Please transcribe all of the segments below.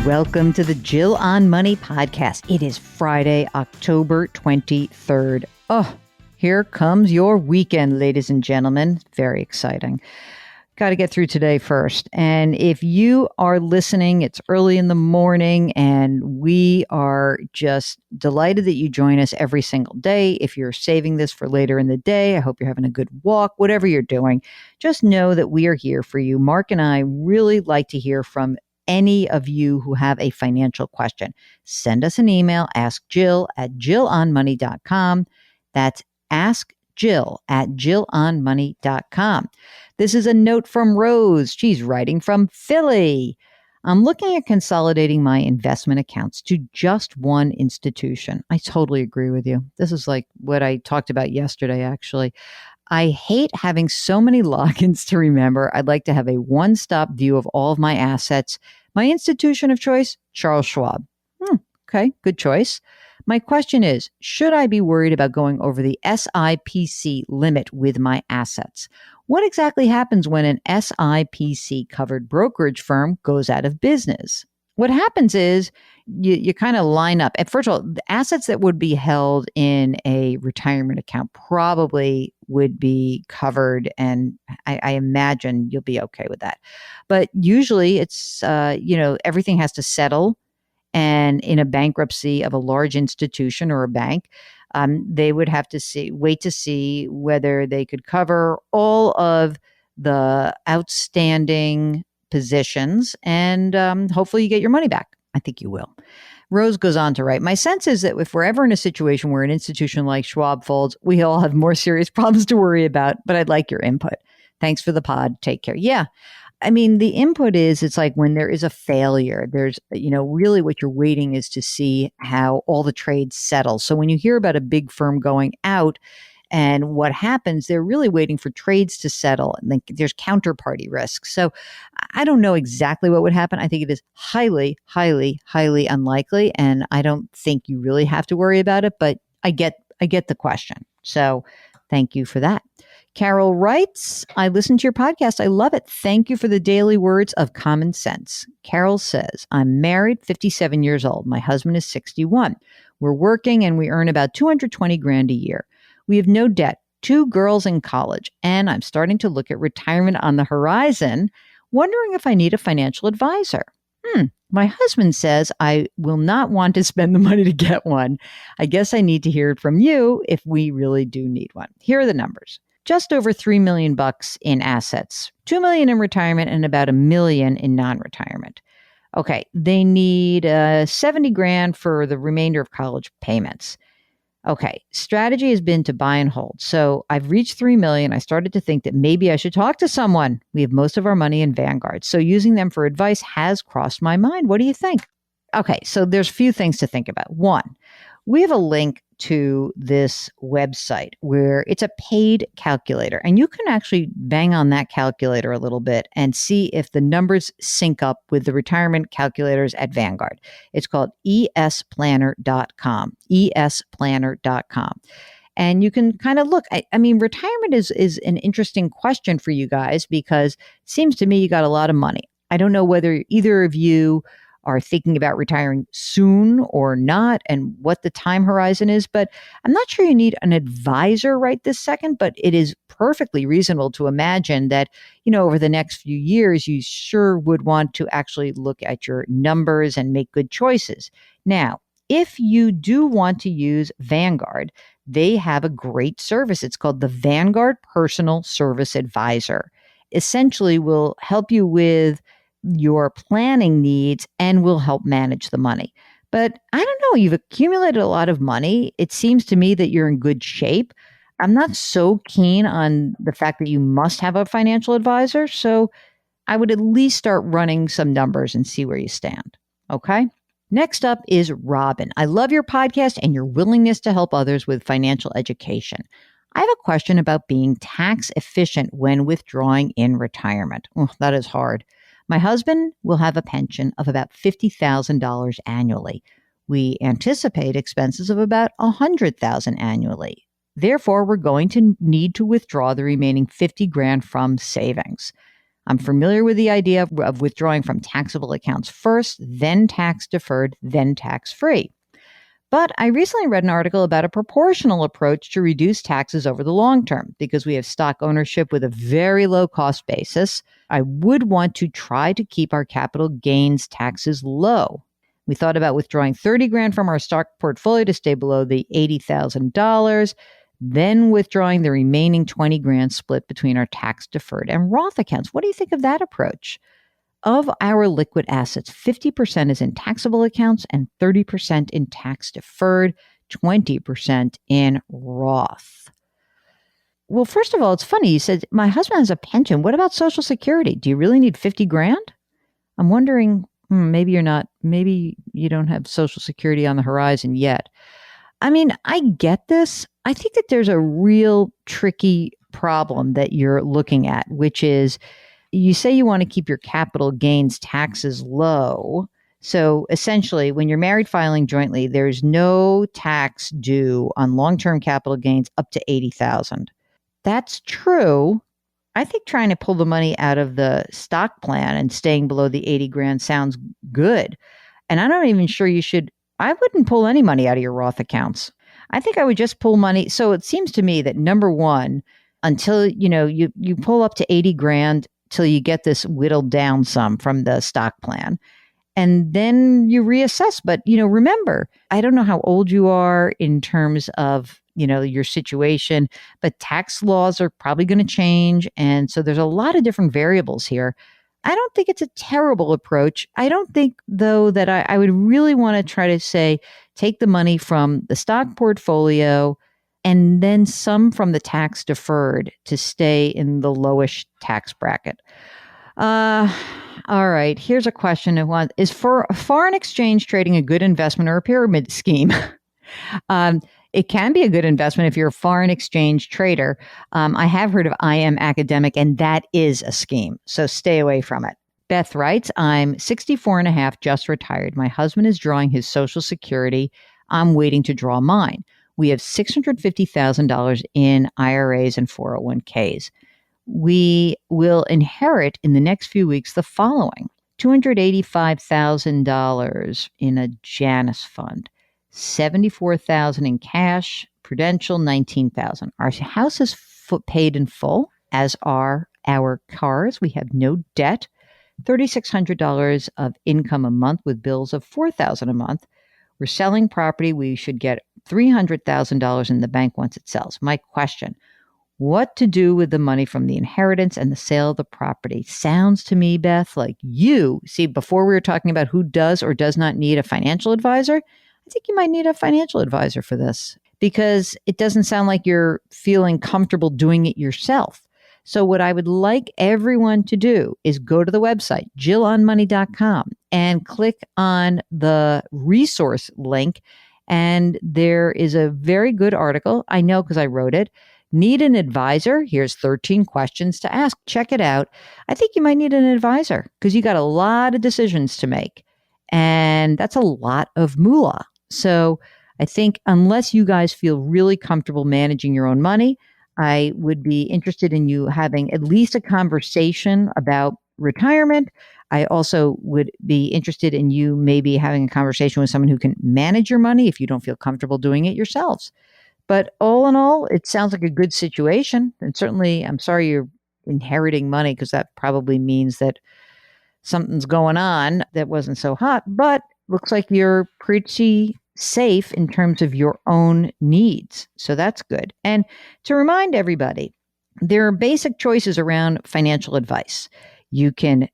Welcome to the Jill on Money podcast. It is Friday, October 23rd. Oh, here comes your weekend, ladies and gentlemen. Very exciting. Got to get through today first. And if you are listening, it's early in the morning and we are just delighted that you join us every single day. If you're saving this for later in the day, I hope you're having a good walk, whatever you're doing. Just know that we are here for you. Mark and I really like to hear from any of you who have a financial question. Send us an email, askjill@jillonmoney.com. That's askjill@jillonmoney.com. This is a note from Rose. She's writing from Philly. I'm looking at consolidating my investment accounts to just one institution. I totally agree with you. This is like what I talked about yesterday, actually. I hate having so many logins to remember. I'd like to have a one-stop view of all of my assets. My institution of choice, Charles Schwab. Okay, good choice. My question is, should I be worried about going over the SIPC limit with my assets? What exactly happens when an SIPC covered brokerage firm goes out of business? What happens is you kind of line up. And first of all, the assets that would be held in a retirement account probably would be covered. And I imagine you'll be okay with that. But usually it's, everything has to settle. And in a bankruptcy of a large institution or a bank, they would have to wait to see whether they could cover all of the outstanding positions, and hopefully you get your money back. I think you will. Rose goes on to write, my sense is that if we're ever in a situation where an institution like Schwab folds, we all have more serious problems to worry about, but I'd like your input. Thanks for the pod. Take care. Yeah. I mean, the input is, it's like when there is a failure, there's, really what you're waiting is to see how all the trades settle. So when you hear about a big firm going out and what happens, they're really waiting for trades to settle. And then there's counterparty risk. So I don't know exactly what would happen. I think it is highly, highly, highly unlikely. And I don't think you really have to worry about it, but I get the question. So thank you for that. Carol writes, I listen to your podcast. I love it. Thank you for the daily words of common sense. Carol says, I'm married, 57 years old. My husband is 61. We're working and we earn about $220,000 a year. We have no debt, 2 girls in college, and I'm starting to look at retirement on the horizon, wondering if I need a financial advisor. My husband says I will not want to spend the money to get one. I guess I need to hear it from you if we really do need one. Here are the numbers. Just over $3 million in assets, $2 million in retirement, and about $1 million in non-retirement. Okay, they need $70,000 for the remainder of college payments. Okay, strategy has been to buy and hold. So I've reached $3 million. I started to think that maybe I should talk to someone. We have most of our money in Vanguard. So using them for advice has crossed my mind. What do you think? Okay, so there's a few things to think about. One, we have a link to this website where it's a paid calculator, and you can actually bang on that calculator a little bit and see if the numbers sync up with the retirement calculators at Vanguard. It's called esplanner.com, esplanner.com. And you can kind of look. I mean, retirement is an interesting question for you guys because it seems to me you got a lot of money. I don't know whether either of you are thinking about retiring soon or not and what the time horizon is, but I'm not sure you need an advisor right this second, but it is perfectly reasonable to imagine that, over the next few years, you sure would want to actually look at your numbers and make good choices. Now, if you do want to use Vanguard, they have a great service. It's called the Vanguard Personal Service Advisor. Essentially will help you with your planning needs and will help manage the money. But I don't know, you've accumulated a lot of money. It seems to me that you're in good shape. I'm not so keen on the fact that you must have a financial advisor. So I would at least start running some numbers and see where you stand. Okay. Next up is Robin. I love your podcast and your willingness to help others with financial education. I have a question about being tax efficient when withdrawing in retirement. Oh, that is hard. My husband will have a pension of about $50,000 annually. We anticipate expenses of about $100,000 annually. Therefore, we're going to need to withdraw the remaining $50,000 from savings. I'm familiar with the idea of withdrawing from taxable accounts first, then tax deferred, then tax free. But I recently read an article about a proportional approach to reduce taxes over the long term because we have stock ownership with a very low cost basis. I would want to try to keep our capital gains taxes low. We thought about withdrawing 30 grand from our stock portfolio to stay below the $80,000, then withdrawing the remaining 20 grand split between our tax deferred and Roth accounts. What do you think of that approach? Of our liquid assets, 50% is in taxable accounts and 30% in tax deferred, 20% in Roth. Well, first of all, it's funny. You said, my husband has a pension. What about Social Security? Do you really need 50 grand? I'm wondering, maybe you don't have Social Security on the horizon yet. I mean, I get this. I think that there's a real tricky problem that you're looking at, which is, you say you want to keep your capital gains taxes low. So essentially, when you're married filing jointly, there's no tax due on long-term capital gains up to $80,000. That's true. I think trying to pull the money out of the stock plan and staying below the 80 grand sounds good. And I'm not even sure I wouldn't pull any money out of your Roth accounts. I think I would just pull money. So it seems to me that number one, until you pull up to 80 grand till you get this whittled down sum from the stock plan. And then you reassess. But, remember, I don't know how old you are in terms of, your situation, but tax laws are probably going to change. And so there's a lot of different variables here. I don't think it's a terrible approach. I don't think, though, that I would really want to try to say, take the money from the stock portfolio and then some from the tax deferred to stay in the lowish tax bracket. All right. Here's a question. Is for foreign exchange trading a good investment or a pyramid scheme? It can be a good investment if you're a foreign exchange trader. I have heard of IM Academic, and that is a scheme. So stay away from it. Beth writes, I'm 64 and a half, just retired. My husband is drawing his Social Security. I'm waiting to draw mine. We have $650,000 in IRAs and 401ks. We will inherit in the next few weeks the following: $285,000 in a Janus fund, $74,000 in cash, Prudential $19,000. Our house is paid in full, as are our cars. We have no debt. $3,600 of income a month with bills of $4,000 a month. We're selling property. We should get $300,000 in the bank once it sells. My question: what to do with the money from the inheritance and the sale of the property? Sounds to me, Beth, like before we were talking about who does or does not need a financial advisor, I think you might need a financial advisor for this because it doesn't sound like you're feeling comfortable doing it yourself. So what I would like everyone to do is go to the website, jillonmoney.com, and click on the resource link. And there is a very good article. I know because I wrote it. Need an advisor? Here's 13 questions to ask. Check it out. I think you might need an advisor because you got a lot of decisions to make. And that's a lot of moolah. So I think unless you guys feel really comfortable managing your own money, I would be interested in you having at least a conversation about retirement. I also would be interested in you maybe having a conversation with someone who can manage your money if you don't feel comfortable doing it yourselves. But all in all, it sounds like a good situation. And certainly, I'm sorry you're inheriting money because that probably means that something's going on that wasn't so hot. But looks like you're pretty safe in terms of your own needs. So that's good. And to remind everybody, there are basic choices around financial advice. You can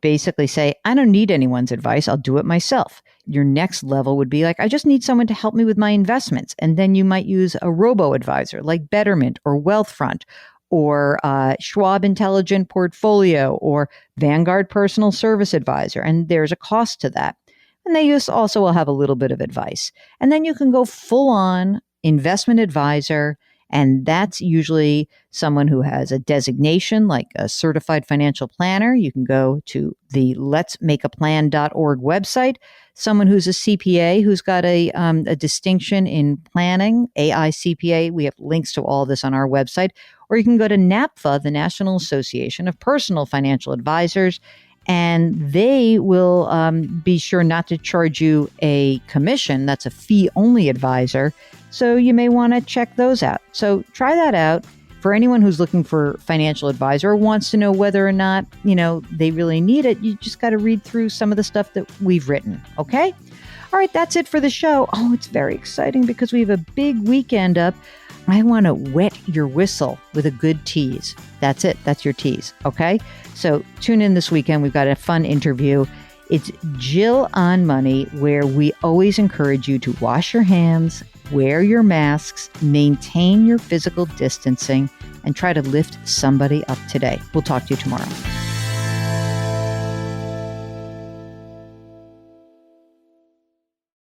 basically say, I don't need anyone's advice. I'll do it myself. Your next level would be like, I just need someone to help me with my investments. And then you might use a robo-advisor like Betterment or Wealthfront or Schwab Intelligent Portfolio or Vanguard Personal Service Advisor. And there's a cost to that. And they also will have a little bit of advice. And then you can go full on investment advisor And that's usually someone who has a designation like a certified financial planner. You can go to the letsmakeaplan.org website. Someone who's a CPA who's got a distinction in planning, AICPA. We have links to all this on our website. Or you can go to NAPFA, the National Association of Personal Financial Advisors, and they will be sure not to charge you a commission. That's a fee-only advisor. So you may want to check those out. So try that out. For anyone who's looking for financial advisor or wants to know whether or not, they really need it, you just got to read through some of the stuff that we've written. Okay? All right, that's it for the show. Oh, it's very exciting because we have a big weekend up. I want to wet your whistle with a good tease. That's it. That's your tease. Okay? So tune in this weekend. We've got a fun interview. It's Jill on Money, where we always encourage you to wash your hands, wear your masks, maintain your physical distancing, and try to lift somebody up today. We'll talk to you tomorrow.